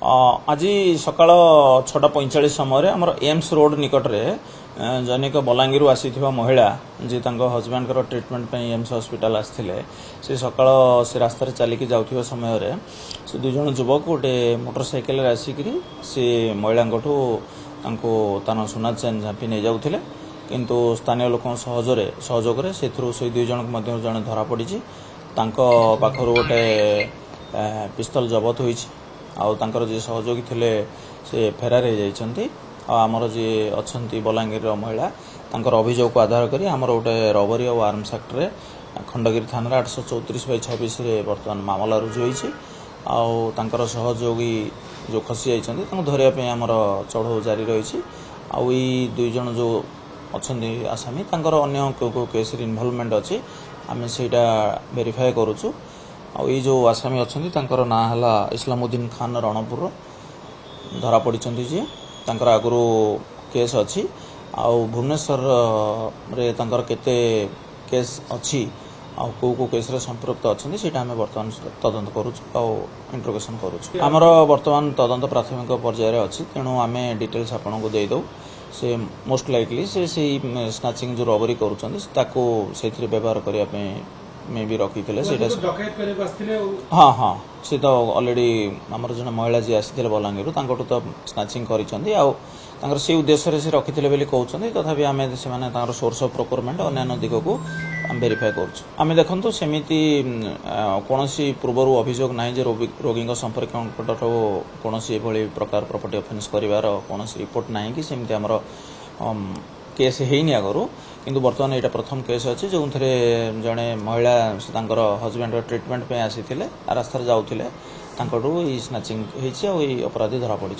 आज सकाल 6:45 समय आमर एम्स रोड निकटरे जनिक बलांगीर आसी महिला जी हजबैंड ट्रिटमेंट एम्स हॉस्पिटल आसते से सकाल से रास्तार चलिकी जाऊा समय से दुई जन युवक गोटे मोटरसाइकेल आसिक से महिला तान सुना चेन झाँपी नहीं जाऊे किंतु स्थानीय लोक सहयोग से दुई जन जड़े धरा पड़ी पाखर गोटे पिस्तल जबत होती आउर जी सहयोगी थे से फेरार हो जाइछन्ति आमर जी अच्छी बलांगीर महिला तांकर अभियोग को आधार करी आमर गोटे रबरी और आर्म्स एक्ट रे खंडगिरी थाना 834/26 बर्तमान मामला रुजु होइछि आउर सहयोगी जो खसी जाइछन्ति धरिया आमर चढ़ऊ जारी रही दुई जन जो अच्छी आसामी अन्य केस इनवॉल्वमेंट अच्छी आम सेटा वेरीफाई करुचु ये जो आसामी अच्छा ना है इस्लामुद्दीन खान रणपुर धरा पड़ी जी आगु केस अच्छी भुवनेश्वर रे केते केस अच्छी कौ केस रे संपृक्त अच्छी से बर्तमान तदंत करुचु इंट्रोगेशन करुचु आमर बर्तमान तदंत प्राथमिक पर्यायर अच्छी तेणु आम डिटेल्स आपन को देदे से मोस्ट लाइकली से स्नाचिंग जो रबरी करुँच व्यवहार करने में भी रखी थे हाँ हाँ सी तो अलरेडी आमर जो महिला जी आसी बलांगीर तो स्नाचिंग कर से उद्देश्य से रखी थे कहते तथापि आम से सोर्स ऑफ प्रोक्योरमेंट अन्य दिग को वेरीफाई करें देखो सेमती कौन पूर्व अभियोग ना रोगी संपर्क कौन प्रकार प्रॉपर्टी ऑफेंस कर कौन रिपोर्ट ना कि सेमती आमर केस होनी आगु किंतु बर्तमान यहाँ प्रथम केस अच्छी जो जड़े महिला हजबैंड ट्रिटमेंट आसी रास्तार जाऊे स्नाचिंग होती अपराधी धरा पड़ी।